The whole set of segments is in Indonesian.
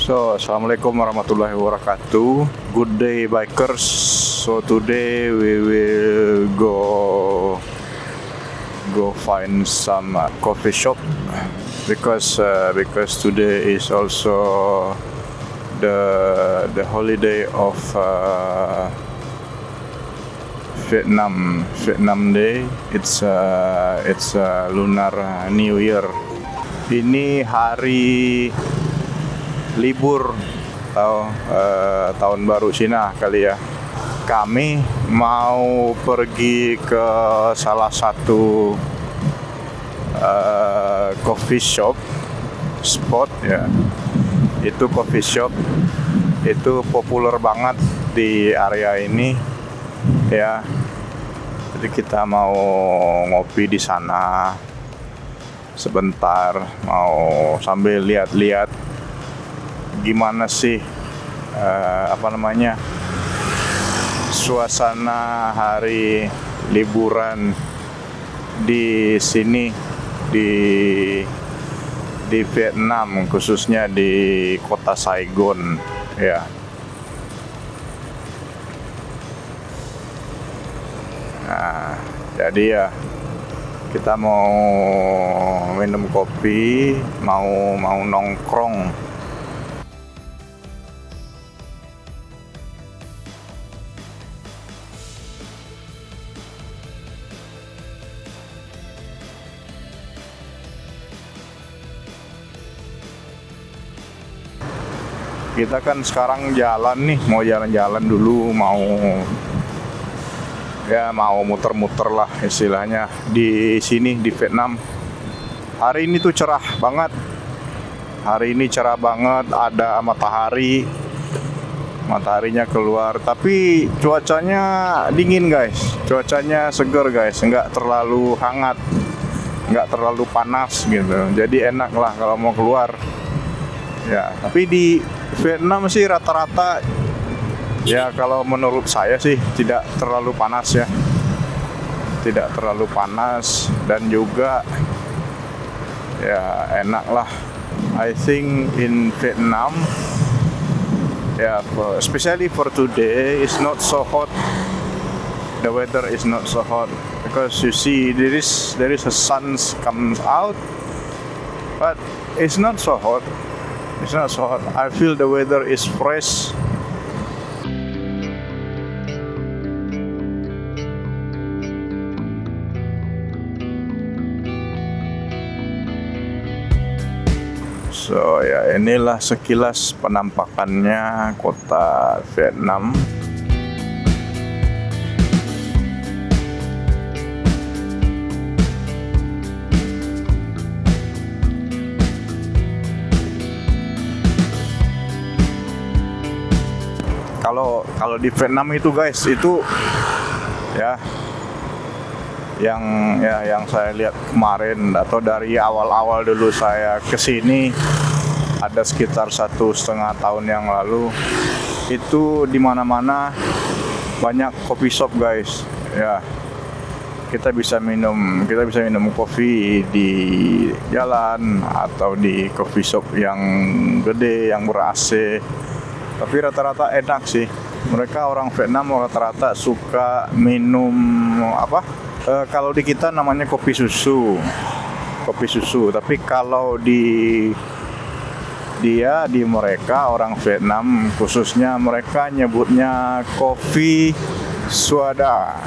So, assalamualaikum warahmatullahi wabarakatuh. Good day, bikers. So today we will go find some coffee shop because today is also the holiday of Vietnam Day. It's Lunar New Year. Ini hari libur atau tahun baru Cina kali ya. Kami mau pergi ke salah satu coffee shop spot ya. Itu coffee shop itu populer banget di area ini ya. Jadi kita mau ngopi di sana sebentar, mau sambil lihat-lihat gimana sih suasana hari liburan di sini di Vietnam, khususnya di kota Saigon ya. Nah, jadi ya kita mau minum kopi, mau nongkrong. Kita kan sekarang jalan nih, mau jalan-jalan dulu, mau muter-muter lah istilahnya di sini di Vietnam. Hari ini tuh cerah banget. Hari ini cerah banget, ada mataharinya keluar, tapi cuacanya dingin guys. Cuacanya seger guys, nggak terlalu hangat, nggak terlalu panas gitu. Jadi enak lah kalau mau keluar. Ya, tapi di Vietnam sih rata-rata ya kalau menurut saya sih tidak terlalu panas ya. Tidak terlalu panas dan juga ya enak lah. I think in Vietnam especially for today it's not so hot. The weather is not so hot because you see there is a sun comes out, but it's not so hot. It's not so hot. I feel the weather is fresh. So ya, inilah sekilas penampakannya kota Vietnam. Kalau di Vietnam itu guys, itu ya yang saya lihat kemarin atau dari awal-awal dulu saya kesini, ada sekitar 1,5 tahun yang lalu, itu di mana-mana banyak coffee shop guys ya. Kita bisa minum kopi di jalan atau di coffee shop yang gede yang ber-AC. Tapi rata-rata enak sih. Mereka orang Vietnam rata-rata suka minum kalau di kita namanya kopi susu. Tapi kalau di mereka orang Vietnam khususnya mereka nyebutnya kopi suada.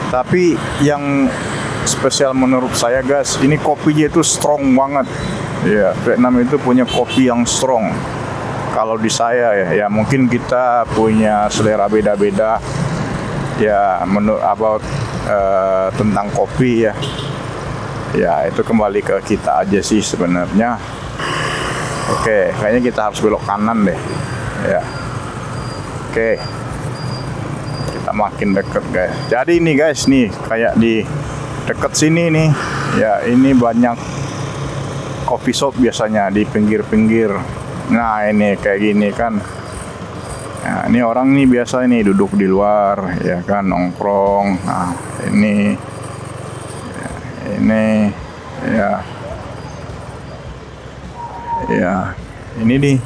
Tapi yang spesial menurut saya guys, ini kopinya itu strong banget. Ya, Vietnam itu punya kopi yang strong. Kalau di saya ya mungkin kita punya selera beda-beda ya tentang kopi ya. Ya itu kembali ke kita aja sih sebenarnya. Oke, kayaknya kita harus belok kanan deh. Ya. Oke. Kita makin deket guys. Jadi ini guys nih kayak di deket sini nih. Ya ini banyak coffee shop biasanya di pinggir-pinggir. Nah ini kayak gini kan. Nah, ini orang nih biasa nih duduk di luar ya kan, nongkrong. Nah ini ya Ini nih.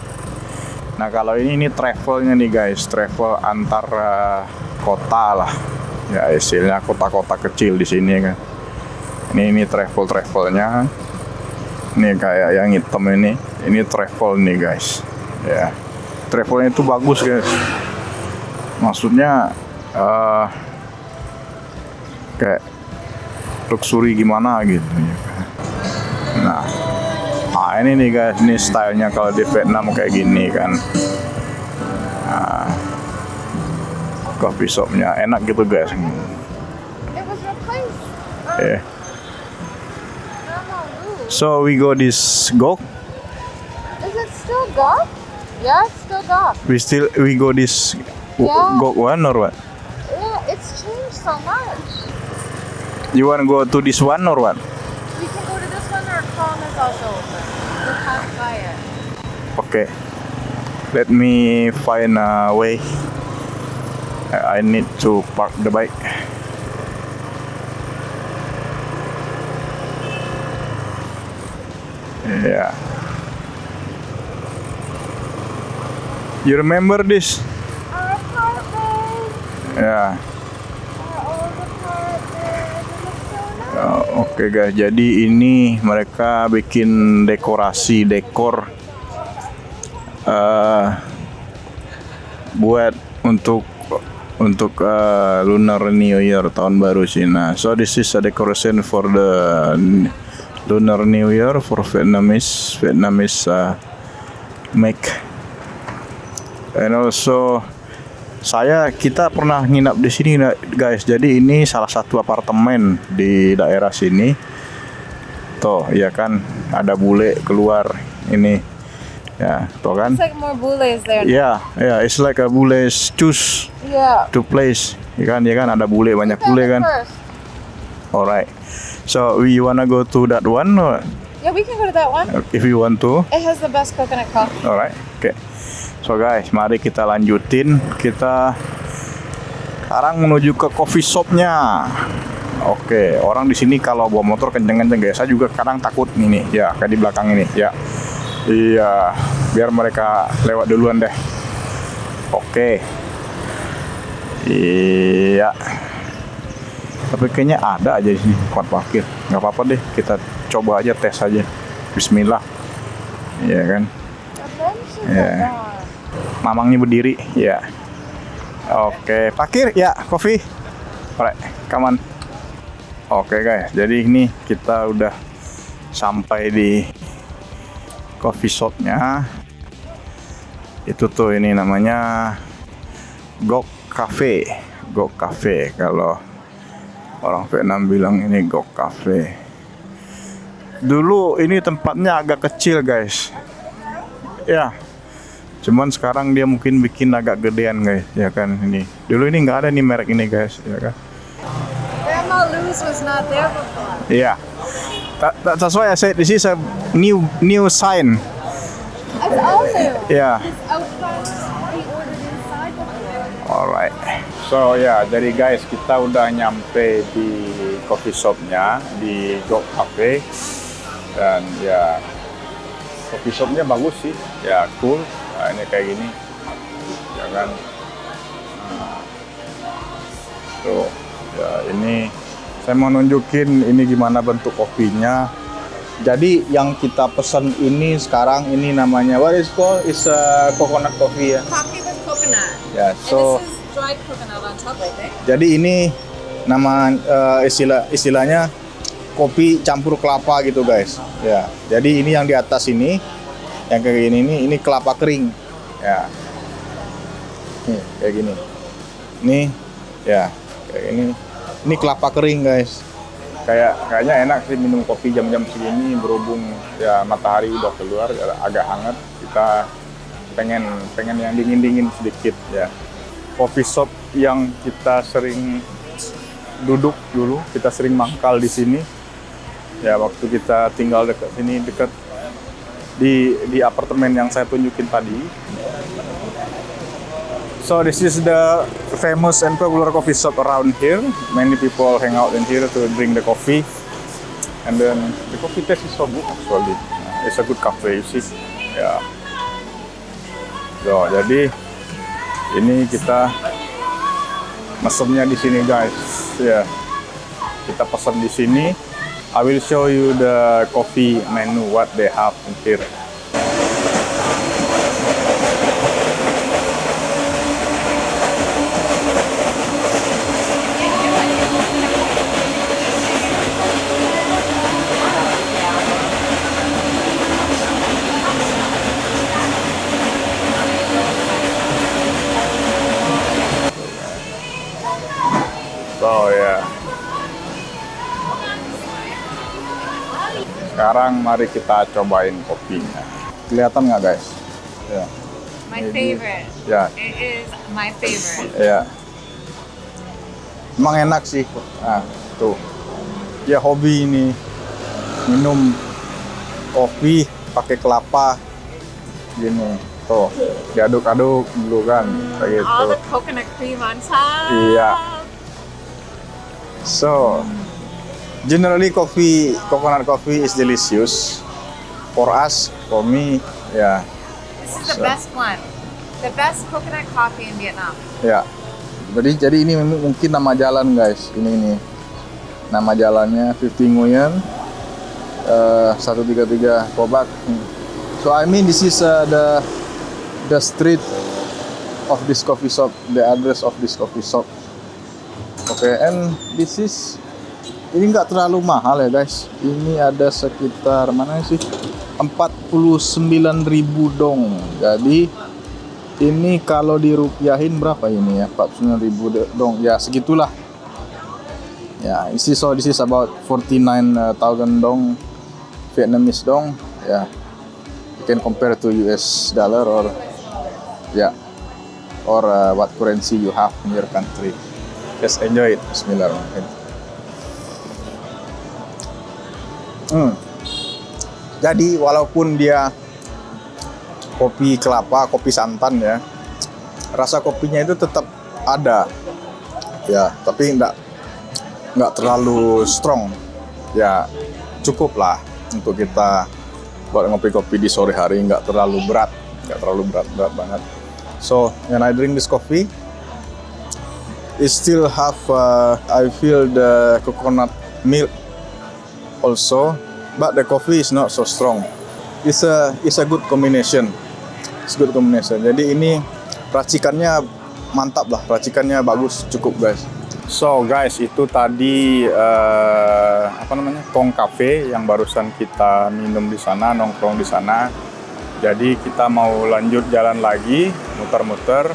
Nah kalau ini travelnya nih guys, travel antar kota lah. Ya istilahnya kota-kota kecil di sini kan. Ini travelnya. Ini kayak yang hitam ini travel nih guys. Ya, travelnya itu bagus guys. Maksudnya kayak luxury gimana gitu. Nah ini nih guys, ini stylenya kalau di Vietnam kayak gini kan. Nah, coffee shopnya enak gitu guys. Yeah. So we go this Gok. Is it still Gok? Yeah, it's still Gok. We go this Yeah. Gok one or what? Yeah, it's changed so much. You wanna go to this one or what? We can go to this one or Calm is also open. We'll pass by it. Okay. Let me find a way. I need to park the bike. Yeah. You remember this? Our apartment. Yeah. Our old apartment. It looks so nice. Oke guys, jadi ini mereka bikin dekor buat untuk Lunar New Year tahun baru Cina. So this is a decoration for the Lunar New Year for Vietnamese make. And also kita pernah nginap di sini guys. Jadi ini salah satu apartemen di daerah sini. Tuh, ya kan ada bule keluar ini. Ya, tuh kan? It's like more bules there. Yeah, it's like a bule's choose Yeah. to place. Ya kan ada bule, banyak bule kan. First. Alright. So we wanna go to that one or Yeah, we can go to that one. if you want to. It has the best coconut coffee. Alright. Okay. So guys, mari kita lanjutin. Kita sekarang menuju ke coffee shopnya. Oke, orang di sini kalau bawa motor kenceng-kenceng guys. Saya juga kadang takut ini, ya kayak di belakang ini, ya. Iya, biar mereka lewat duluan deh. Oke. Iya. Tapi kayaknya ada aja di sini tempat parkir. Nggak apa-apa deh, kita coba aja tes aja. Bismillah. Iya kan? Yeah. Mamangnya berdiri, ya. Oke, parkir, ya, kopi. Alright, come on. Oke guys, jadi ini kita udah sampai di coffee shopnya. Itu tuh ini namanya Gok Cafe. Gok Cafe, kalau orang Vietnam bilang ini Gok Cafe. Dulu ini tempatnya agak kecil guys. Ya. Cuman sekarang dia mungkin bikin agak gedean guys, ya kan ini. Dulu ini nggak ada nih merek ini guys, ya kan. Grandma Lou's was not there before. Iya. That's why I said this is a new sign. That's all new. Ya. Outside, we ordered inside before. Alright. So ya, jadi guys kita udah nyampe di coffee shopnya di Gok Cafe dan ya coffee shopnya bagus sih, ya cool. Nah, ini kayak gini, ya kan. Tuh, ya ini saya mau nunjukin ini gimana bentuk kopinya. Jadi yang kita pesen ini sekarang ini namanya what is called? It's a coconut coffee ya. Coffee with coconut. Ya, so And this is dried coconut on top, I think. jadi ini nama istilahnya kopi campur kelapa gitu guys. Ya, jadi ini yang di atas ini, yang kayak gini ini kelapa kering. Ya, nih kayak gini. Ini, ya kayak gini. Ini kelapa kering guys. Kayaknya enak sih minum kopi jam-jam segini berhubung ya matahari udah keluar, agak hangat. Kita pengen yang dingin-dingin sedikit ya. Coffee shop yang kita sering duduk dulu, kita sering mangkal di sini. Ya waktu kita tinggal dekat sini, dekat di apartemen yang saya tunjukin tadi. So this is the famous and popular coffee shop around here. Many people hang out in here to drink the coffee. And then the coffee taste is so good actually. It's a good cafe, you see. Yeah. Yo, jadi ini kita mesennya di sini guys. Ya, kita pesan di sini. I will show you the coffee menu what they have in here. So ya. Sekarang mari kita cobain kopinya. Kelihatan nggak guys? Ya. My favorite. Ya, It is my favorite. ya. Emang enak sih. Nah, tuh. Ya hobi ini minum kopi pakai kelapa gini. Tuh, diaduk-aduk dulu kan kayak gitu. All the coconut cream on top. Iya. So, generally coconut coffee is delicious. For us, for me, ya, This is the So- best one. The best coconut coffee in Vietnam. ya. Jadi ini mungkin nama jalan guys. Ini nama jalannya 50 Nguyen 133 Kobak. So I mean this is the street of this coffee shop, the address of this coffee shop. Okay, and this is ini nggak terlalu mahal ya guys. Ini ada sekitar mana sih 49.000 dong. Jadi ini kalau dirupiahin berapa ini ya? 49.000 dong. Ya segitulah. Ya, this is about 49,000 dong Vietnamese dong. Ya. You can compare to US dollar or what currency you have in your country. Just enjoy it. Bismillahirrahmanirrahim. Jadi walaupun dia kopi kelapa, kopi santan ya, rasa kopinya itu tetap ada. Ya, tapi nggak terlalu strong. Ya, cukup lah untuk kita buat ngopi-kopi di sore hari, nggak terlalu berat banget. So, when I drink this coffee, it still have I feel the coconut milk also, but the coffee is not so strong. It's a good combination. It's good combination. Jadi ini racikannya mantap lah, racikannya bagus, cukup guys. So guys, itu tadi Kong Cafe yang barusan kita minum di sana, nongkrong di sana. Jadi kita mau lanjut jalan lagi, muter-muter.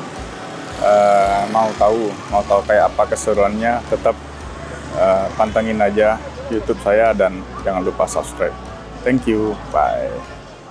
Mau tahu kayak apa keseruannya, tetap pantengin aja YouTube saya dan jangan lupa subscribe. Thank you, bye.